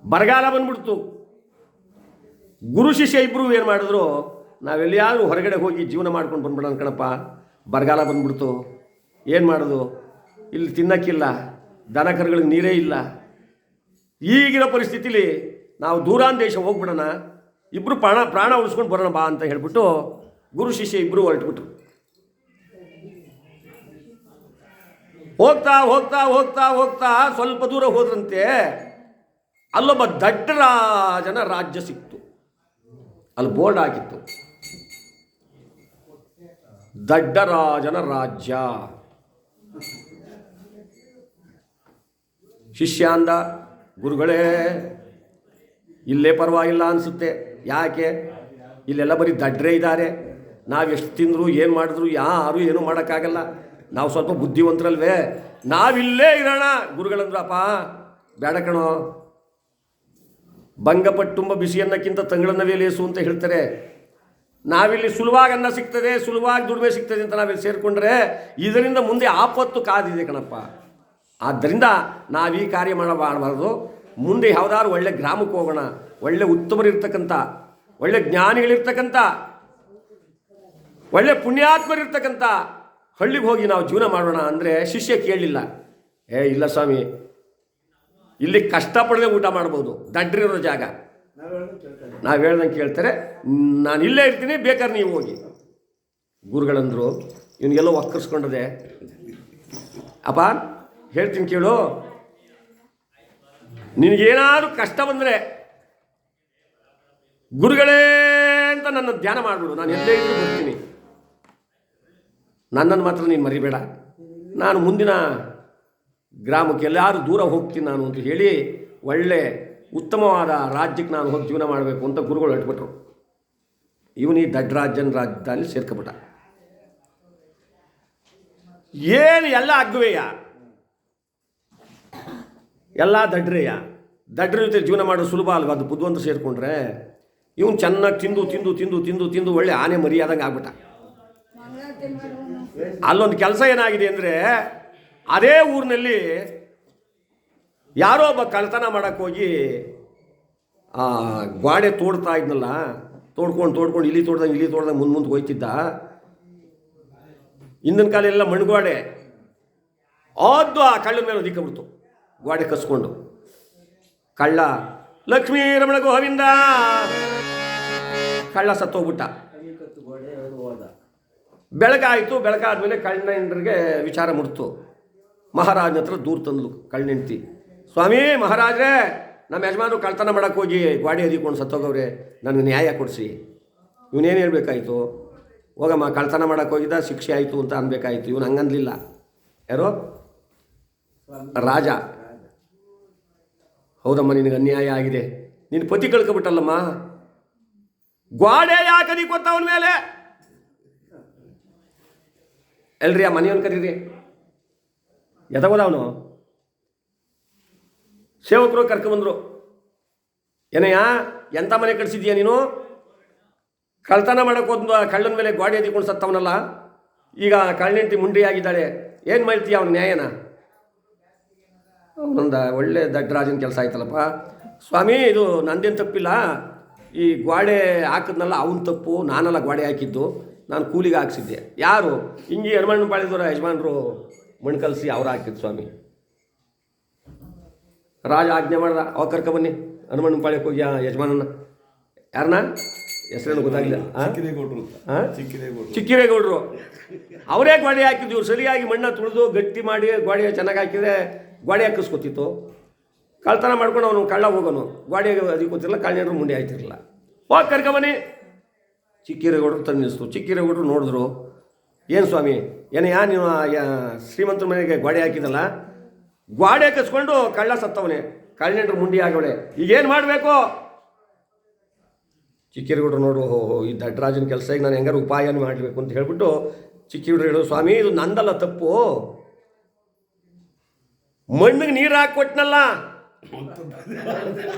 ಬರಗಾಲ ಬಂದ್ಬಿಡ್ತು. ಗುರು ಶಿಷ್ಯ ಇಬ್ಬರು ಏನು ಮಾಡಿದ್ರು, ನಾವೆಲ್ಲಿಯಾದರೂ ಹೊರಗಡೆ ಹೋಗಿ ಜೀವನ ಮಾಡ್ಕೊಂಡು ಬಂದ್ಬಿಡೋಣ ಕಣಪ್ಪ, ಬರಗಾಲ ಬಂದ್ಬಿಡ್ತು, ಏನು ಮಾಡೋದು, ಇಲ್ಲಿ ತಿನ್ನಕ್ಕಿಲ್ಲ, ದನ ಕರುಗಳಿಗೆ ನೀರೇ ಇಲ್ಲ, ಈಗಿರೋ ಪರಿಸ್ಥಿತಿಲಿ ನಾವು ದೂರಾನ್ ದೇಶ ಹೋಗ್ಬಿಡೋಣ, ಇಬ್ಬರು ಪ್ರಾಣ ಉಳಿಸ್ಕೊಂಡು ಬರೋಣ ಬಾ ಅಂತ ಹೇಳ್ಬಿಟ್ಟು ಗುರು ಶಿಷ್ಯ ಇಬ್ಬರು ಹೊರಟ್ಬಿಟ್ರು. ಹೋಗ್ತಾ ಹೋಗ್ತಾ ಹೋಗ್ತಾ ಹೋಗ್ತಾ ಸ್ವಲ್ಪ ದೂರ ಹೋದ್ರಂತೆ ಅಲ್ಲೊಬ್ಬ ದಡ್ಡರಾಜನ ರಾಜ್ಯ ಸಿಕ್ತು. ಅಲ್ಲಿ ಬೋರ್ಡ್ ಹಾಕಿತ್ತು, ದಡ್ಡರಾಜನ ರಾಜ್ಯ. ಶಿಷ್ಯ ಅಂದ, ಗುರುಗಳೇ ಇಲ್ಲೇ ಪರವಾಗಿಲ್ಲ ಅನಿಸುತ್ತೆ, ಯಾಕೆ ಇಲ್ಲೆಲ್ಲ ಬರೀ ದಡ್ಡರೇ ಇದ್ದಾರೆ, ನಾವೆಷ್ಟು ತಿಂದರು ಏನು ಮಾಡಿದ್ರು ಯಾರು ಏನೂ ಮಾಡೋಕ್ಕಾಗಲ್ಲ, ನಾವು ಸ್ವಲ್ಪ ಬುದ್ಧಿವಂತರಲ್ವೇ, ನಾವಿಲ್ಲೇ ಇರೋಣ. ಗುರುಗಳಂದ್ರಪ್ಪ ಬೇಡ ಕಣೋ, ಭಂಗಪಟ್ಟುಂಬ ಬಿಸಿಯನ್ನಕ್ಕಿಂತ ತಂಗಳನ್ನವೇ ಲೇಸು ಅಂತ ಹೇಳ್ತಾರೆ. ನಾವಿಲ್ಲಿ ಸುಲಭವಾಗಿ ಅನ್ನ ಸಿಗ್ತದೆ, ಸುಲಭವಾಗಿ ದುಡಿಮೆ ಸಿಗ್ತದೆ ಅಂತ ನಾವಿಲ್ಲಿ ಸೇರಿಕೊಂಡ್ರೆ ಇದರಿಂದ ಮುಂದೆ ಆಪತ್ತು ಕಾದಿದೆ ಕಣಪ್ಪ. ಆದ್ದರಿಂದ ನಾವೀ ಕಾರ್ಯ ಮಾಡಬಾರ್ದು, ಮುಂದೆ ಯಾವುದಾದ್ರು ಒಳ್ಳೆ ಗ್ರಾಮಕ್ಕೆ ಹೋಗೋಣ, ಒಳ್ಳೆ ಉತ್ತಮರಿರ್ತಕ್ಕಂಥ, ಒಳ್ಳೆ ಜ್ಞಾನಿಗಳಿರ್ತಕ್ಕಂಥ, ಒಳ್ಳೆ ಪುಣ್ಯಾತ್ಮರಿರ್ತಕ್ಕಂಥ ಹಳ್ಳಿಗೆ ಹೋಗಿ ನಾವು ಜೀವನ ಮಾಡೋಣ ಅಂದರೆ ಶಿಷ್ಯ ಕೇಳಲಿಲ್ಲ. ಇಲ್ಲ ಸ್ವಾಮಿ, ಇಲ್ಲಿ ಕಷ್ಟಪಡದೆ ಊಟ ಮಾಡ್ಬೋದು, ದಡ್ರಿರೋ ಜಾಗ, ನಾವು ಹೇಳ್ದಂಗೆ ಕೇಳ್ತಾರೆ, ನಾನು ಇಲ್ಲೇ ಇರ್ತೀನಿ, ಬೇಕಾದ್ರೆ ನೀವು ಹೋಗಿ. ಗುರುಗಳಂದರು, ಇವನಿಗೆಲ್ಲೋ ಒಕ್ಕರ್ಸ್ಕೊಂಡದೆ, ಅಪ್ಪ ಹೇಳ್ತೀನಿ ಕೇಳು, ನಿನಗೇನಾದರೂ ಕಷ್ಟ ಬಂದರೆ ಗುರುಗಳೇ ಅಂತ ನನ್ನ ಧ್ಯಾನ ಮಾಡಿಬಿಡು, ನಾನು ಎಲ್ಲೇ ಇದ್ರೂ ಬರ್ತೀನಿ, ನನ್ನನ್ನು ಮಾತ್ರ ನೀನು ಮರಿಬೇಡ, ನಾನು ಮುಂದಿನ ಗ್ರಾಮಕ್ಕೆ ಎಲ್ಲಾರು ದೂರ ಹೋಗ್ತೀನಿ ನಾನು ಅಂತ ಹೇಳಿ ಒಳ್ಳೆ ಉತ್ತಮವಾದ ರಾಜ್ಯಕ್ಕೆ ನಾನು ಹೋಗಿ ಜೀವನ ಮಾಡಬೇಕು ಅಂತ ಗುರುಗಳು ಹೊರಟ್ಬಿಟ್ರು. ಇವನು ಈ ದಡ್ಡರಾಜನ ರಾಜ್ಯದಲ್ಲಿ ಸೇರ್ಕೊಬಿಟ್ಟ. ಏನು ಎಲ್ಲ ಅಗ್ಗವೇಯ, ಎಲ್ಲ ದಡ್ರೆಯ, ದಡ್ರ ಜೊತೆ ಜೀವನ ಮಾಡೋದು ಸುಲಭ ಅಲ್ವ, ಅದು ಬುದ್ಧಿವಂತ ಸೇರಿಕೊಂಡ್ರೆ. ಇವನು ಚೆನ್ನಾಗಿ ತಿಂದು ತಿಂದು ತಿಂದು ತಿಂದು ತಿಂದು ಒಳ್ಳೆ ಆನೆ ಮರಿಯಾದಂಗೆ ಆಗ್ಬಿಟ್ಟ. ಅಲ್ಲೊಂದು ಕೆಲಸ ಏನಾಗಿದೆ ಅಂದರೆ, ಅದೇ ಊರಿನಲ್ಲಿ ಯಾರೋ ಒಬ್ಬ ಕಳ್ತನ ಮಾಡೋಕ್ಕೆ ಹೋಗಿ ಗೋಡೆ ತೋಡ್ತಾ ಇದ್ನಲ್ಲ, ತೋಡ್ಕೊಂಡು ಇಲ್ಲಿ ತೋಡ್ದಂಗೆ ಮುಂದೆ ಹೋಯ್ತಿದ್ದ. ಹಿಂದಿನ ಕಾಲ ಎಲ್ಲ ಮಣ್ಣುಗೋಡೆ, ಅದು ಆ ಕಳ್ಳನ ಮೇಲೆ ದಿಕ್ಕಬಿಡ್ತು, ಗೋಡೆ ಕಸ್ಕೊಂಡು. ಕಳ್ಳ ಲಕ್ಷ್ಮೀ ರಮಣ ಗೋವಿಂದ, ಕಳ್ಳ ಸತ್ತೋಗ್ಬಿಟ್ಟ. ಬೆಳಗಾಯಿತು, ಬೆಳಗಾದ್ಮೇಲೆ ಕಳ್ಳನೆಂಡ್ರಿಗೆ ವಿಚಾರ ಮುಡ್ತು. ಮಹಾರಾಜನ ಹತ್ರ ದೂರ ತಂದ್ಲು ಕಳ್ಳನೆಂಡ್ತಿ, ಸ್ವಾಮಿ ಮಹಾರಾಜರೇ, ನಮ್ಮ ಯಜಮಾನರು ಕಳ್ತನ ಮಾಡೋಕ್ಕೆ ಹೋಗಿ ಗಾಡಿ ಹದಿಕೊಂಡು ಸತ್ತೋಗವ್ರೆ, ನನಗೆ ನ್ಯಾಯ ಕೊಡಿಸಿ. ಇವನೇನು ಹೇಳ್ಬೇಕಾಯ್ತು, ಹೋಗಮ್ಮ ಕಳ್ತನ ಮಾಡೋಕ್ಕೆ ಹೋಗಿದ್ದ, ಶಿಕ್ಷೆ ಆಯಿತು ಅಂತ ಅನ್ಬೇಕಾಯ್ತು. ಇವನು ಹಂಗನ್ಲಿಲ್ಲ. ಯಾರೋ ರಾಜ, ಹೌದಮ್ಮ ನಿನಗೆ ಅನ್ಯಾಯ ಆಗಿದೆ, ನಿನ್ನ ಪತಿ ಕಳ್ಕೊಬಿಟ್ಟಲ್ಲಮ್ಮ, ಗೋಡೆ ಯಾಕದಿ ಕೊತ್ತ ಅವನ ಮೇಲೆ, ಎಲ್ರಿ ಆ ಮನೆಯವನು ಕರೀರಿ. ಎದಗೋದ ಅವನು, ಸೇವಕರು ಕರ್ಕೊಂಬಂದರು. ಏನಯ್ಯ ಎಂಥ ಮನೆ ಕಟ್ಸಿದ್ಯಾ ನೀನು, ಕಳ್ತನ ಮಾಡೋಕೆ ಹೋದ ಕಳ್ಳನ ಮೇಲೆ ಗೋಡೆ ಎದ್ಕೊಂಡು ಸತ್ತವನಲ್ಲ, ಈಗ ಕಳ್ಳನೆಂಟಿ ಮುಂಡಿ ಆಗಿದ್ದಾಳೆ, ಏನು ಮಾಡ್ತೀಯ ಅವನ ನ್ಯಾಯನ? ಅವನೊಂದು ಒಳ್ಳೆ ದಡ್ಡರಾಜನ ಕೆಲಸ ಆಯ್ತಲ್ಲಪ್ಪ. ಸ್ವಾಮಿ ಇದು ನಂದೇನು ತಪ್ಪಿಲ್ಲ, ಈ ಗೋಡೆ ಹಾಕಿದ್ನಲ್ಲ ಅವನ ತಪ್ಪು, ನಾನೆಲ್ಲ ಗೋಡೆ ಹಾಕಿದ್ದು, ನಾನು ಕೂಲಿಗೆ ಹಾಕ್ಸಿದ್ದೆ. ಯಾರು ಹಿಂಗೆ ಹನುಮಣ್ಣ ಪಾಳಿದವರ ಯಜಮಾನರು ಮಣ್ಣು ಕಲಸಿ ಅವ್ರು ಹಾಕಿದ್ದು ಸ್ವಾಮಿ. ರಾಜ ಆಜ್ಞೆ ಮಾಡ್ದ, ಅವಾಗ ಕರ್ಕೊಬನ್ನಿ ಹನುಮಣ್ಣ ಪಾಳ್ಯಕ್ಕೆ ಹೋಗಿ ಆ ಯಜಮಾನನ. ಯಾರನ್ನ ಹೆಸರೇನು ಗೊತ್ತಾಗಿಲ್ಲ, ಚಿಕ್ಕಿರೇಗೌಡರು. ಅವರೇ ಗೋಡೆ ಹಾಕಿದ್ದು. ಇವ್ರು ಸರಿಯಾಗಿ ಮಣ್ಣ ತುಳಿದು ಗಟ್ಟಿ ಮಾಡಿ ಗೋಡೆ ಚೆನ್ನಾಗಿ ಹಾಕಿದರೆ ಗೋಡೆ ಹಾಕಿಸ್ಕೊತಿತ್ತು. ಕಳ್ತನ ಮಾಡ್ಕೊಂಡು ಅವನು ಕಳ್ಳ ಹೋಗೋನು, ಗೋಡೆಗೆ ಅದಕ್ಕೆ ಗೊತ್ತಿರಲ್ಲ, ಕಳ್ಳನೇರು ಮುಂದೆ ಆಯ್ತಿರಲಿಲ್ಲ. ಹೋಗಿ ಕರ್ಕೊಬನ್ನಿ. ಚಿಕ್ಕಿರೇಗೌಡರು ತಂದು ನಿಲ್ಲಿಸ್ತು. ಚಿಕ್ಕಿರೇಗೌಡರು ನೋಡಿದ್ರು, ಏನು ಸ್ವಾಮಿ ಏನಯ್ಯ ನೀವು ಶ್ರೀಮಂತರ ಮನೆಗೆ ಗೋಡೆ ಹಾಕಿದಲ್ಲ, ಗೋಡೆ ಕಸ್ಕೊಂಡು ಕಳ್ಳ ಸತ್ತವನೇ, ಕಳ್ಳನೇಟ್ರು ಮುಂಡಿ ಆಗವಳೆ, ಈಗೇನು ಮಾಡಬೇಕು? ಚಿಕ್ಕಿರೇಗೌಡರು ನೋಡು, ಈ ದಡ್ಡರಾಜನ ಕೆಲಸ ಈಗ ನಾನು ಹೆಂಗಾರು ಉಪಾಯನ ಮಾಡಬೇಕು ಅಂತ ಹೇಳ್ಬಿಟ್ಟು ಚಿಕ್ಕಿರೇಗೌಡರು ಹೇಳೋದು, ಸ್ವಾಮಿ ಇದು ನಂದಲ್ಲ ತಪ್ಪು, ಮಣ್ಣಿಗೆ ನೀರು ಹಾಕ್ಕೊಟ್ನಲ್ಲ,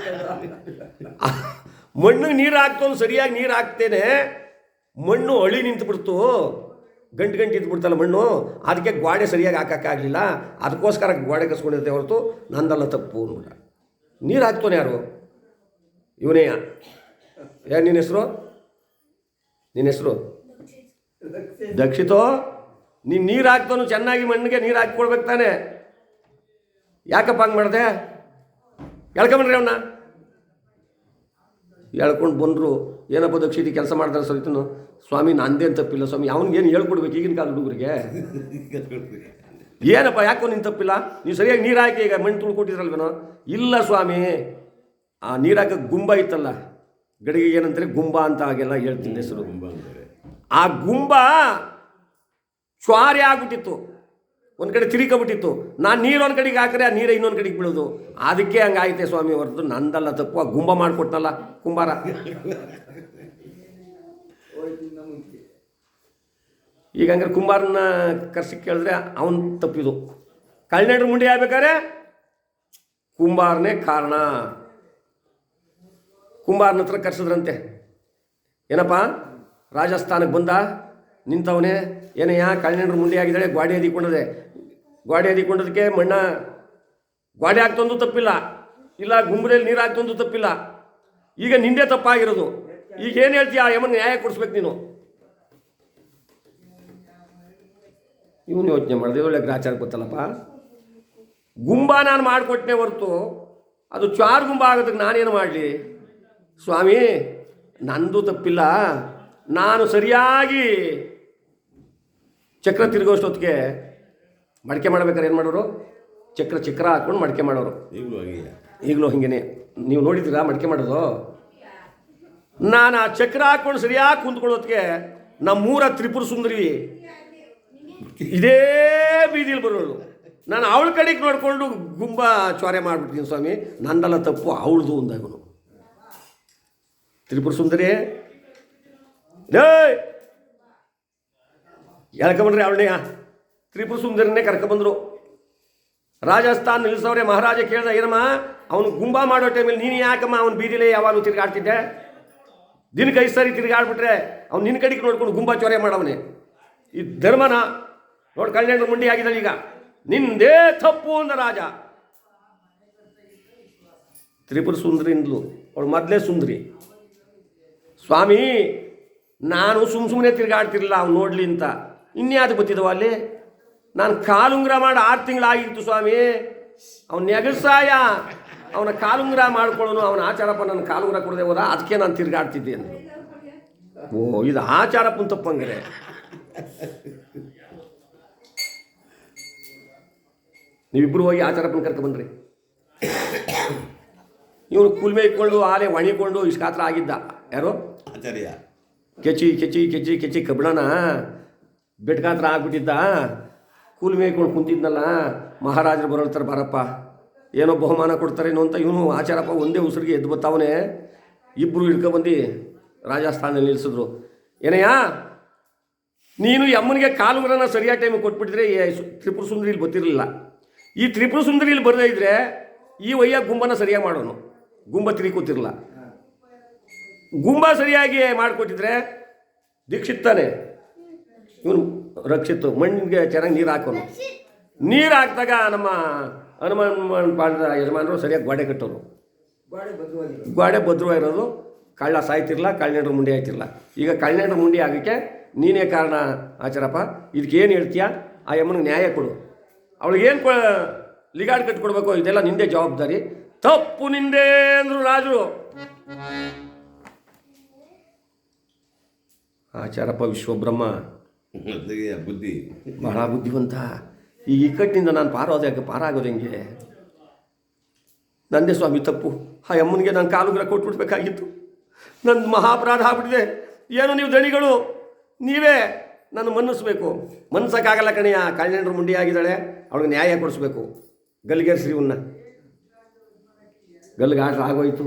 ಮಣ್ಣಿಗೆ ನೀರು ಹಾಕ್ತವನು ಸರಿಯಾಗಿ ನೀರು ಹಾಕ್ತೇನೆ, ಮಣ್ಣು ಅಳಿ ನಿಂತುಬಿಡ್ತು, ಗಂಟು ಇದ್ಬಿಡ್ತಲ್ಲ ಮಣ್ಣು, ಅದಕ್ಕೆ ಗೋಡೆ ಸರಿಯಾಗಿ ಹಾಕೋಕ್ಕಾಗಲಿಲ್ಲ, ಅದಕ್ಕೋಸ್ಕರ ಗೋಡೆ ಕಸ್ಕೊಂಡಿರ್ತೇವೆ ಹೊರತು ನಂದಲ್ಲ ತಪ್ಪು ಅಂದ್ಬಿಟ್ಟ. ನೀರು ಹಾಕ್ತಾನೆ ಯಾರು? ಇವನೇ. ಯಾರು ನಿನ್ನ ಹೆಸರು? ನಿನ್ನ ಹೆಸರು ದಕ್ಷಿತೋ. ನೀನು ನೀರು ಹಾಕ್ತಾನು ಚೆನ್ನಾಗಿ ಮಣ್ಣಿಗೆ ನೀರು ಹಾಕಿಕೊಡ್ಬೇಕು ತಾನೆ. ಯಾಕಪ್ಪ ಹಂಗೆ ಮಾಡಿದೆ? ಎಳ್ಕೊಂಬನ್ರಿ ಅವನ್ನ. ಎಳ್ಕೊಂಡು ಬಂದರು. ಏನಪ್ಪ ದಕ್ಷಿತಿ ಕೆಲಸ ಮಾಡ್ತಾರೆ ಸರಿತನು. ಸ್ವಾಮಿ ನಂದೇನು ತಪ್ಪಿಲ್ಲ ಸ್ವಾಮಿ. ಅವ್ನಿಗೇನು ಹೇಳ್ಕೊಡ್ಬೇಕು ಈಗಿನ ಕಾಲ ಹುಡುಗರಿಗೆ? ಏನಪ್ಪ ಯಾಕೋ ನಿನ್ನ ತಪ್ಪಿಲ್ಲ, ನೀವು ಸರಿಯಾಗಿ ನೀರು ಹಾಕಿ ಈಗ ಮಣ್ಣು ತುಳ್ಕೊಟ್ಟಿದ್ರಲ್ವೇನೋ. ಇಲ್ಲ ಸ್ವಾಮಿ, ಆ ನೀರು ಹಾಕೋಕ್ಕೆ ಗುಂಬ ಇತ್ತಲ್ಲ, ಗಡಿಗೆ ಏನಂತಾರೆ ಗುಂಬ ಅಂತ ಹಾಗೆಲ್ಲ ಹೇಳ್ತೀನಿ ಹೆಸರು. ಆ ಗುಂಬ ಚ್ವಾರೆ ಆಗ್ಬಿಟ್ಟಿತ್ತು, ಒಂದು ಕಡೆ ತಿರುಗಿಬಿಟ್ಟಿತ್ತು. ನಾನು ನೀರು ಒಂದು ಕಡೆಗೆ ಹಾಕಿದ್ರೆ ಆ ನೀರೇ ಇನ್ನೊಂದು ಕಡೆಗೆ ಬೀಳೋದು. ಅದಕ್ಕೆ ಹಂಗಾಯ್ತೆ ಸ್ವಾಮಿ, ಹೊರತು ನಂದಲ್ಲ ತಪ್ಪು. ಆ ಗುಂಬ ಮಾಡಿಕೊಟ್ನಲ್ಲ ಕುಂಬಾರ. ಈಗ ಹಂಗಾರೆ ಕುಂಬಾರನ ಕರ್ಸಿ ಕೇಳಿದ್ರೆ ಅವನು ತಪ್ಪಿದು. ಕಳ್ಳೆಡ್ರ ಮುಂಡೆ ಆಗ್ಬೇಕಾದ್ರೆ ಕುಂಬಾರನೇ ಕಾರಣ. ಕುಂಬಾರನ ಹತ್ರ ಕರ್ಸಿದ್ರಂತೆ. ಏನಪ್ಪ ರಾಜಸ್ಥಾನಕ್ಕೆ ಬಂದ ನಿಂತವನೇ, ಏನಯ್ಯ ಕಳ್ಳೆಡ್ರ ಮುಂಡೆ ಆಗಿದ್ದಾಳೆ, ಗಾಡಿ ಅದಿಕೊಂಡದೆ. ಗಾಡಿ ಅದಿಕೊಂಡದಕ್ಕೆ ಮಣ್ಣ ಗಾಡಿ ಹಾಕ್ತಂದು ತಪ್ಪಿಲ್ಲ, ಇಲ್ಲ ಗುಂಬರಲ್ಲಿ ನೀರು ಹಾಕ್ತಂದು ತಪ್ಪಿಲ್ಲ. ಈಗ ನಿಂದೇ ತಪ್ಪಾಗಿರೋದು. ಈಗ ಏನು ಹೇಳ್ತೀಯ? ಯಮನ್ ನ್ಯಾಯ ಕೊಡಿಸ್ಬೇಕು ನೀನು. ಇವನು ಯೋಚನೆ ಮಾಡಿದೆ, ಒಳ್ಳೆ ಗ್ರಾಚಾರ ಗೊತ್ತಲ್ಲಪ್ಪ. ಗುಂಬ ನಾನು ಮಾಡಿಕೊಟ್ಟೆ ಹೊರತು ಅದು ಚಾರ್ ಗುಂಬ ಆಗೋದಕ್ಕೆ ನಾನೇನು ಮಾಡಲಿ? ಸ್ವಾಮಿ ನಂದು ತಪ್ಪಿಲ್ಲ. ನಾನು ಸರಿಯಾಗಿ ಚಕ್ರ ತಿರುಗೋಷ್ಟೊತ್ತಿಗೆ ಮಡಿಕೆ ಮಾಡ್ಬೇಕಾದ್ರೆ ಏನು ಮಾಡೋರು? ಚಕ್ರ ಹಾಕ್ಕೊಂಡು ಮಡಿಕೆ ಮಾಡೋರು. ಈಗಲೂ ಹಿಂಗೇನೆ. ನೀವು ನೋಡಿದ್ದೀರಾ ಮಡಿಕೆ ಮಾಡೋದು? ನಾನು ಆ ಚಕ್ರ ಹಾಕ್ಕೊಂಡು ಸರಿಯಾಗಿ ಕುಂತ್ಕೊಳ್ಳೋದಕ್ಕೆ ನಮ್ಮೂರ ತ್ರಿಪುರ ಸುಂದರಿ ಇದೇ ಬೀದಿಲಿ ಬರೋಳು. ನಾನು ಅವಳ ಕಡೆಗೆ ನೋಡಿಕೊಂಡು ಗುಂಬ ಚೋರೆ ಮಾಡಿಬಿಡ್ತೀನಿ ಸ್ವಾಮಿ, ನಂದಲ್ಲ ತಪ್ಪು, ಅವಳದು ಅಂದಾಗನು. ತ್ರಿಪುರ ಸುಂದರಿ ಹೇಳ್ಕೊಂಬಂದ್ರಿ ಅವಳನ್ನೇ. ತ್ರಿಪುರ ಸುಂದರಿನೇ ಕರ್ಕೊಂಬಂದರು. ರಾಜಸ್ಥಾನ ನಿಲ್ಲಿಸವ್ರೆ. ಮಹಾರಾಜ ಕೇಳ್ದ, ಏನಮ್ಮ ಅವನು ಗುಂಬ ಮಾಡೋ ಟೈಮಲ್ಲಿ ನೀನು ಯಾಕಮ್ಮ ಅವನು ಬೀದಿಲೇ ಯಾವಾಗಲೂ ತಿರುಗಾಡ್ತಿದ್ದೆ? ದಿನಕ್ಕೆ 5 ಸಾರಿ ತಿರುಗಾಡ್ಬಿಟ್ರೆ ಅವ್ನು ನಿನ್ನ ಕಡೆಗೆ ನೋಡ್ಕೊಂಡು ಗುಂಬ ಚೋರೆ ಮಾಡವನೇ. ಈ ಧರ್ಮನ ನೋಡಿ, ಕಲ್ಯಾಣ ಮುಂಡಿ ಆಗಿದ್ದಾಳೆ. ಈಗ ನಿಂದೇ ತಪ್ಪು ಅಂದ ರಾಜ. ತ್ರಿಪುರ ಸುಂದರಿನ್ಲು ಅವಳು ಮೊದಲೇ ಸುಂದರಿ. ಸ್ವಾಮಿ ನಾನು ಸುಮ್ಮನೆ ತಿರುಗಾಡ್ತಿರಲಿಲ್ಲ ಅವ್ನು ನೋಡಲಿ ಅಂತ. ಇನ್ಯಾವುದು ಗೊತ್ತಿದ್ದವ ಅಲ್ಲಿ? ನಾನು ಕಾಲುಂಗ್ರ ಮಾಡಿ 6 ತಿಂಗಳಾಗಿತ್ತು ಸ್ವಾಮಿ. ಅವನ ನೆಗಸಾಯ ಅವನ ಕಾಲುಂಗ್ರ ಮಾಡ್ಕೊಳ್ಳೋನು. ಅವನ ಆಚಾರಪ್ಪ ನನ್ನ ಕಾಲುಂಗ್ರ ಕೊಡದೆ ಹೋದ, ಅದಕ್ಕೆ ನಾನು ತಿರುಗಾಡ್ತಿದ್ದೆ ಅಂದರು. ಓ, ಇದು ಆಚಾರಪ್ಪನ ತಪ್ಪಂಗೆ. ನೀವಿಬ್ಬರು ಹೋಗಿ ಆಚಾರಪ್ಪನ ಕರ್ಕೊಂಡ್ಬಂದ್ರಿ. ಇವನು ಕುಲ್ಮೆ ಇಟ್ಕೊಂಡು ಆಲೆ ಒಣಿಕೊಂಡು ಇಷ್ಟಾತ್ರ ಆಗಿದ್ದ. ಯಾರು? ಆಚಾರ್ಯ. ಕೆಚಿ ಕಬ್ಬಣನ ಬೆಟ್ಗಾತ್ರ ಆಗ್ಬಿಟ್ಟಿದ್ದ. ಕೂಲ್ಮೆ ಇಟ್ಕೊಂಡು ಕುಂತಿದ್ನಲ್ಲ. ಮಹಾರಾಜರು ಬರೋಳ್ತಾರೆ, ಬಾರಪ್ಪ ಏನೋ ಬಹುಮಾನ ಕೊಡ್ತಾರೇನೋ ಅಂತ. ಇವನು ಆಚಾರಪ್ಪ ಒಂದೇ ಉಸಿರಿಗೆ ಎದ್ದು ಬತ್ತಾವನೇ. ಇಬ್ಬರು ಹಿಡ್ಕೊಬಂದು ರಾಜಸ್ಥಾನದಲ್ಲಿ ನಿಲ್ಲಿಸಿದ್ರು. ಏನಯ್ಯ ನೀನು ಅಮ್ಮನಿಗೆ ಕಾಲುಂಗ್ರನ ಸರಿಯಾದ ಟೈಮಿಗೆ ಕೊಟ್ಬಿಟ್ಟಿದ್ರೆ ತ್ರಿಪುರ ಸುಂದರಿಲಿ ಗೊತ್ತಿರಲಿಲ್ಲ. ಈ ತ್ರಿಪುರ ಸುಂದರಿಲಿ ಬರದೇ ಇದ್ದರೆ ಈ ವಯ್ಯ ಗುಂಬನ ಸರಿಯಾಗಿ ಮಾಡೋನು. ಗುಂಬ ತಿರುಗಿಕೊತಿರಲ್ಲ. ಗುಂಬ ಸರಿಯಾಗಿ ಮಾಡಿಕೊಟ್ಟಿದ್ರೆ ದೀಕ್ಷಿತ್ತಾನೆ. ಇವನು ರಕ್ಷಿತ್ತು. ಮಣ್ಣಿಗೆ ಚೆನ್ನಾಗಿ ನೀರು ಹಾಕೋನು. ನೀರು ಹಾಕಿದಾಗ ನಮ್ಮ ಹನುಮಾನ್ ಪಾಂಡದ ಯಜಮಾನರು ಸರಿಯಾಗಿ ಗೋಡೆ ಕಟ್ಟೋರು. ಗೋಡೆ ಭದ್ರವಾಗಿರೋದು. ಕಳ್ಳ ಸಾಯ್ತಿರಲ್ಲ, ಕಳ್ಳೆಂಡ್ರ ಮುಂಡಿ ಆಯ್ತಿರಲ್ಲ. ಈಗ ಕಳ್ಳೆಂಡ್ರ ಮುಂಡಿ ಆಗೋಕ್ಕೆ ನೀನೇ ಕಾರಣ ಆಚಾರಪ್ಪ. ಇದಕ್ಕೇನು ಹೇಳ್ತೀಯ? ಆ ಯಮ್ಮನಿಗೆ ನ್ಯಾಯ ಕೊಡು. ಅವಳಿಗೇನು ಲಿಗಾಡ್ ಕಟ್ಕೊಡ್ಬೇಕು, ಇದೆಲ್ಲ ನಿಂದೇ ಜವಾಬ್ದಾರಿ. ತಪ್ಪು ನಿಂದೇ ಅಂದರು ರಾಜರು. ಆಚಾರಪ್ಪ ವಿಶ್ವಬ್ರಹ್ಮ ಬುದ್ಧಿ ಬಹಳ ಬುದ್ಧಿವಂತ. ಈ ಇಕ್ಕಟ್ಟಿನಿಂದ ನಾನು ಪಾರಾಗೋದು ಹೆಂಗೆ? ನಂದೇ ಸ್ವಾಮಿ ತಪ್ಪು. ಆ ಅಮ್ಮನಿಗೆ ನಾನು ಕಾಲುಗ್ರ ಕೊಟ್ಬಿಡ್ಬೇಕಾಗಿತ್ತು. ನನ್ನ ಮಹಾಪರಾಧ ಆಗ್ಬಿಟ್ಟಿದೆ. ಏನು ನೀವು ದಣಿಗಳು, ನೀವೇ ನನ್ನ ಮನ್ನಿಸ್ಬೇಕು. ಮನ್ಸಕ್ಕಾಗಲ್ಲ ಕಣೆಯ. ಕಳ್ಳೆಂಡ್ರ ಮುಂಡಿ ಆಗಿದ್ದಾಳೆ, ಅವಳಿಗೆ ನ್ಯಾಯ ಕೊಡಿಸ್ಬೇಕು. ಗಲ್ಲಿಗೇರಿಸ್ರಿ ಇವನ್ನ. ಗಲ್ಲಿಗಾಡ್ರ ಆಗೋಯ್ತು.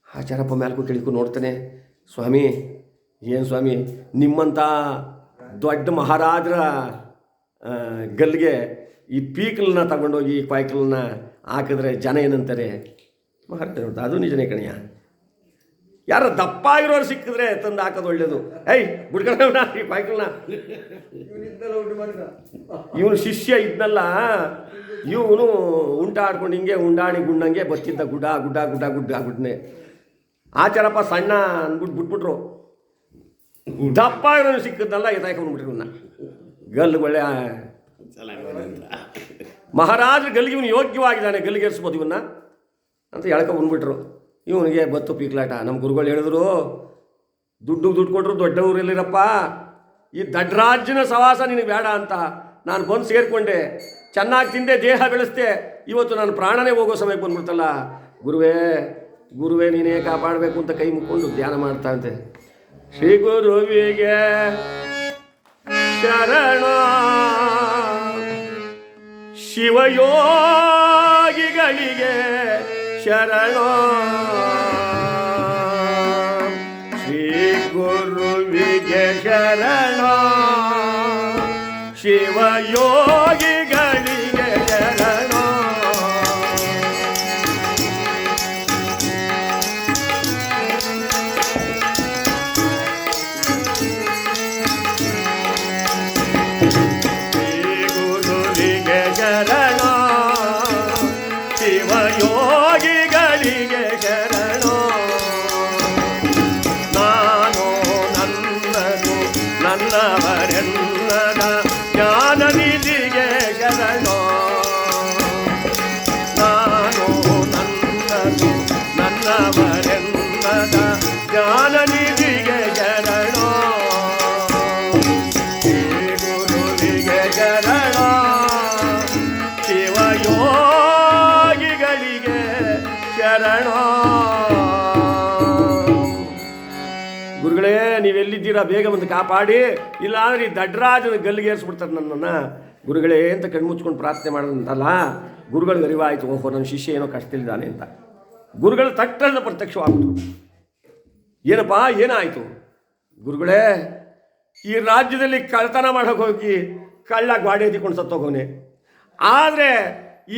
ಆಚಾರಪ್ಪ ಮ್ಯಾಲ್ಕು ಕೆಳಕು ನೋಡ್ತಾನೆ. ಸ್ವಾಮಿ ಏನು ಸ್ವಾಮಿ, ನಿಮ್ಮಂಥ ದೊಡ್ಡ ಮಹಾರಾಜರ ಗಲ್ಲಿಗೆ ಈ ಪೀಕಲನ್ನ ತಗೊಂಡೋಗಿ ಪಾಯ್ಕಲನ್ನ ಹಾಕಿದ್ರೆ ಜನ ಏನಂತಾರೆ? ಮಹಾರಾಜ ಅದು ನಿಜನೇ ಕಣೆಯ. ಯಾರು ದಪ್ಪ ಆಗಿರೋರು ಸಿಕ್ಕಿದ್ರೆ ತಂದು ಹಾಕೋದು ಒಳ್ಳೇದು. ಏಯ್ ಬಿಡ್ಕೊಳ್ಳೋಣ ಈ ಬಾಯ್ಕಲ್ನ. ಇವನು ಶಿಷ್ಯ ಇದ್ನಲ್ಲ, ಇವನು ಉಂಟ ಆಡ್ಕೊಂಡು ಹಿಂಗೆ ಉಂಡಾಣಿ ಗುಂಡಂಗೆ ಬಚ್ಚಿದ್ದ ಗುಡ್ಡ ಗುಡ್ಡ ಗುಡ್ಡ ಗುಡ್ಡ ಗುಡ್ಡನೆ. ಆಚಾರಪ್ಪ ಸಣ್ಣ ಅಂದ್ಬಿಟ್ಟು ಬಿಟ್ಬಿಟ್ರು. ದಪ್ಪ ಇರೋನು ಸಿಕ್ಕಿದ್ನಲ್ಲ ಎತ್ತಾಕೊಂಡ್ಬಿಟ್ರು ಇವನ್ನ. ಗಲ್ಲು ಒಳ್ಳೆ ಮಹಾರಾಜರು ಗಲ್ಲಿಗೆ ಇವನು ಯೋಗ್ಯವಾಗಿದ್ದಾನೆ, ಗಲ್ಲಿಗೇರಿಸ್ಬೋದು ಇವನ್ನ ಅಂತ ಹೇಳ್ಕೊಂಡ್ಬಂದ್ಬಿಟ್ರು. ಇವನಿಗೆ ಬತ್ತು ಪೀಕ್ಲಾಟ. ನಮ್ಮ ಗುರುಗಳು ಹೇಳಿದ್ರು, ದುಡ್ಡು ಕೊಟ್ಟರು ದೊಡ್ಡವರಿಲ್ಲಿರಪ್ಪ, ಈ ದಡ್ಡರಾಜ್ಯನ ಸವಾಸ ನಿನಗೆ ಬೇಡ ಅಂತ. ನಾನು ಬಂದು ಸೇರಿಕೊಂಡೆ, ಚೆನ್ನಾಗಿ ತಿಂದೆ, ದೇಹ ಬೆಳೆಸ್ದೆ, ಇವತ್ತು ನಾನು ಪ್ರಾಣನೇ ಹೋಗೋ ಸಮಯಕ್ಕೆ ಬಂದ್ಬಿಡ್ತಲ್ಲ. ಗುರುವೇ ನೀನೇ ಕಾಪಾಡಬೇಕು ಅಂತ ಕೈ ಮುಕ್ಕೊಂಡು ಧ್ಯಾನ ಮಾಡ್ತಾ ಅಂತೆ. ಶ್ರೀ ಗುರುವಿಗೆ ಶರಣ, ಶಿವಯೋಗಿಗಳಿಗೆ ಶರಣ, ಶ್ರೀ ಗುರುವಿಗೆ ಶರಣ, ಶಿವಯೋಗಿಗಳಿಗೆ ಶರಣ. ಶಿವಯೋಗಿಗಳಿಗೆ ಶರಣ, ನಾನು ನನ್ನದು ನನ್ನವರೆಲ್ಲದ ಜ್ಞಾನ ನಿಧಿಗೆ ಶರಣ, ನಾನು ನನ್ನದು ನನ್ನವರೆಲ್ಲದ ಜ್ಞಾನ ನಿಧಿಗೆ ಶರಣ, ಶ್ರೀ ಗುರುವಿಗೆ ಶರಣ, ಶಿವಯೋಗಿಗಳಿಗೆ ಶರಣ. ಗುರುಗಳೇ ನೀವೆಲ್ಲಿದ್ದೀರಾ, ಬೇಗ ಬಂದು ಕಾಪಾಡಿ, ಇಲ್ಲ ಅಂದ್ರೆ ಈ ದಡ್ಡರಾಜನ ಗಲ್ಲಿಗೇರಿಸ್ಬಿಡ್ತಾರೆ ನನ್ನನ್ನು. ಗುರುಗಳೇ ಅಂತ ಕಣ್ಮುಚ್ಕೊಂಡು ಪ್ರಾರ್ಥನೆ ಮಾಡೋದಂತಲ್ಲ. ಗುರುಗಳಿಗೆ ಅರಿವಾಯಿತು, ಓಹೋ ನನ್ನ ಶಿಷ್ಯ ಏನೋ ಕಷ್ಟದಲ್ಲಿದ್ದಾನೆ ಅಂತ. ಗುರುಗಳು ತಟ್ಟನ್ನು ಪ್ರತ್ಯಕ್ಷವಾಗ್ಬಿಟ್ರು. ಏನಪ್ಪ ಏನಾಯಿತು? ಗುರುಗಳೇ, ಈ ರಾಜ್ಯದಲ್ಲಿ ಕಳ್ತನ ಮಾಡೋಕೆ ಹೋಗಿ ಕಳ್ಳ ಗ್ವಾಡೆ ಎತ್ತಿಕೊಂಡು ಸತ್ತೋಗೋನೆ. ಆದರೆ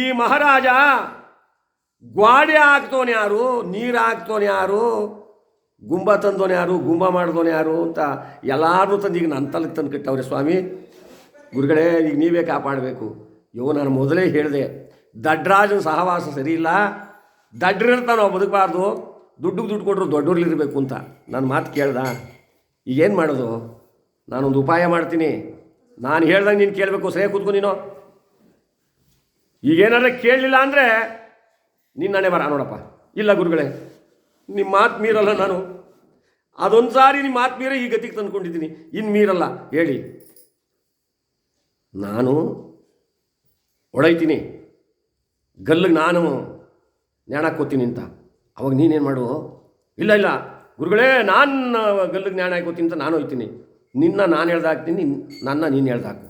ಈ ಮಹಾರಾಜ ಗ್ವಾಡೆ ಹಾಕ್ತೋನು ಯಾರು, ನೀರು ಹಾಕ್ತೋನು ಯಾರು, ಗುಂಬ ತಂದೋನು ಯಾರು, ಗುಂಬ ಮಾಡಿದೋನು ಯಾರು ಅಂತ ಎಲ್ಲರೂ ತಂದು ಈಗ ನನ್ನ ತಲೆಗೆ ತಂದು ಕಟ್ಟವ್ರೆ ಸ್ವಾಮಿ. ಗುರುಗಳೇ ಈಗ ನೀವೇ ಕಾಪಾಡಬೇಕು. ನಾನು ಮೊದಲೇ ಹೇಳಿದೆ, ದಡ್ಡರಾಜನ ಸಹವಾಸ ಸರಿ ಇಲ್ಲ, ದಡ್ಡರಿರ್ತಾನೆ ನಾವು ಬದುಕಬಾರ್ದು, ದುಡ್ಡು ಕೊಟ್ಟರು ದೊಡ್ಡವ್ರಲ್ಲಿರಬೇಕು ಅಂತ. ನನ್ನ ಮಾತು ಕೇಳ್ದ. ಈಗೇನು ಮಾಡೋದು? ನಾನೊಂದು ಉಪಾಯ ಮಾಡ್ತೀನಿ, ನಾನು ಹೇಳ್ದಂಗೆ ನೀನು ಕೇಳಬೇಕು. ಸರಿಯಾಗಿ ಕೂತ್ಕೊ ನೀನು. ಈಗೇನಾದ್ರೆ ಕೇಳಲಿಲ್ಲ ಅಂದರೆ ನೀನು ನಾನೇ ಬರ ನೋಡಪ್ಪ. ಇಲ್ಲ ಗುರುಗಳೇ, ನಿಮ್ಮ ಮಾತು ಮೀರಲ್ಲ ನಾನು. ಅದೊಂದು ಸಾರಿ ನಿಮ್ಮ ಮಾತು ಮೀರ ಈ ಗತಿಗೆ ತಂದ್ಕೊಂಡಿದ್ದೀನಿ, ಇನ್ನು ಮೀರಲ್ಲ. ಹೇಳಿ. ನಾನು ಹೊಡೈತೀನಿ, ಗಲ್ಲಿಗೆ ನಾನು ನ್ಯಾಣಾಕೋತೀನಿ ಅಂತ. ಅವಾಗ ನೀನೇನು ಮಾಡು? ಇಲ್ಲ ಗುರುಗಳೇ, ನಾನು ಗಲ್ಲಿಗೆ ನ್ಯಾಣ ಹಾಕೋತೀನಿ ಅಂತ ನಾನು ಹೋಗ್ತೀನಿ. ನಿನ್ನ ನಾನು ಹೇಳ್ದಾಕ್ತೀನಿ, ನನ್ನ ನೀನು ಹೇಳ್ದಾಕು.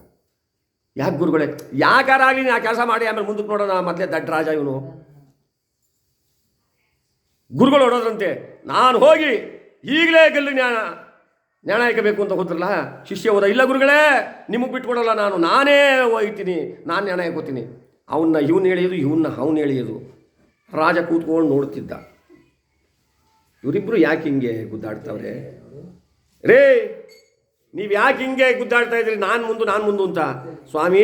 ಯಾಕೆ ಗುರುಗಳೇ? ಯಾಕಾರಾಗಲಿ ಆ ಕೆಲಸ ಮಾಡಿ ಆಮೇಲೆ ಮುಂದಕ್ಕೆ ನೋಡೋಣ. ಮೊದಲೇ ದಡ್ಡ ರಾಜ ಇವನು. ಗುರುಗಳು ಹೊಡೋದ್ರಂತೆ. ನಾನು ಹೋಗಿ ಈಗಲೇ ಗಲ್ಲಿಗೆ ನ್ಯಾಣ ಹಾಕಬೇಕು ಅಂತ ಹೋದ್ರಲ್ಲ, ಶಿಷ್ಯ ಹೋದ. ಇಲ್ಲ ಗುರುಗಳೇ, ನಿಮಗೆ ಬಿಟ್ಕೊಡಲ್ಲ, ನಾನೇ ಹೋಗ್ತೀನಿ, ನಾನು ನ್ಯಾಣ ಹಾಕೋತೀನಿ. ಅವನ್ನ ಇವನು ಎಳೆಯೋದು, ಇವನ್ನ ಅವನು ಎಳೆಯೋದು. ರಾಜ ಕೂತ್ಕೊಂಡು ನೋಡ್ತಿದ್ದ. ಇವರಿಬ್ಬರು ಯಾಕೆ ಹಿಂಗೆ ಗುದ್ದಾಡ್ತಾವ್ರೆ? ರೇ, ನೀವು ಯಾಕೆ ಹಿಂಗೆ ಗುದ್ದಾಡ್ತಾ ಇದ್ರಿ? ನಾನು ಮುಂದು ಅಂತ. ಸ್ವಾಮಿ,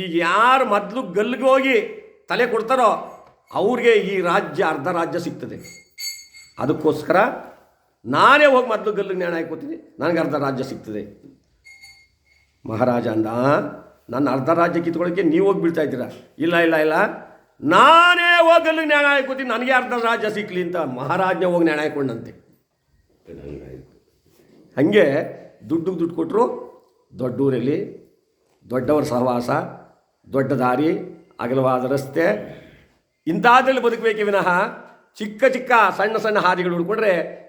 ಈಗ ಯಾರು ಮೊದಲು ಗಲ್ಲಿಗೆ ಹೋಗಿ ತಲೆ ಕೊಡ್ತಾರೋ ಅವ್ರಿಗೆ ಈ ರಾಜ್ಯ, ಅರ್ಧ ರಾಜ್ಯ ಸಿಗ್ತದೆ. ಅದಕ್ಕೋಸ್ಕರ ನಾನೇ ಹೋಗಿ ಮೊದಲು ಗಲ್ಲಿಗೆ ನ್ಯಾಣ ಹಾಕೋತೀನಿ, ನನಗೆ ಅರ್ಧ ರಾಜ್ಯ ಸಿಗ್ತದೆ. ಮಹಾರಾಜ ಅಂದ, ನನ್ನ ಅರ್ಧ ರಾಜ್ಯ ಕಿತ್ಕೊಳ್ಳೋಕ್ಕೆ ನೀವು ಹೋಗಿ ಬೀಳ್ತಾ ಇದ್ದೀರಾ? ಇಲ್ಲ, ನಾನೇ ಹೋಗಿ ಗಲ್ಲಿಗೆ ನ್ಯಾಣ ಹಾಕೋತೀನಿ, ನನಗೆ ಅರ್ಧ ರಾಜ್ಯ ಸಿಕ್ಕಲಿ ಅಂತ ಮಹಾರಾಜನೇ ಹೋಗಿ ನ್ಯಾಣ ಹಾಕೊಂಡಂತೆ. ಹಾಗೆ ದುಡ್ಡು ಕೊಟ್ಟರು. ದೊಡ್ಡೂರಲ್ಲಿ ದೊಡ್ಡವರ ಸಹವಾಸ, ದೊಡ್ಡ ದಾರಿ, ಅಗಲವಾದ ರಸ್ತೆ, ಇಂಥದ್ರಲ್ಲಿ ಬದುಕಬೇಕೇ ವಿನಃ ಚಿಕ್ಕ ಸಣ್ಣ ಹಾದಿಗಳು ಹುಡ್ಕೊಂಡ್ರೆ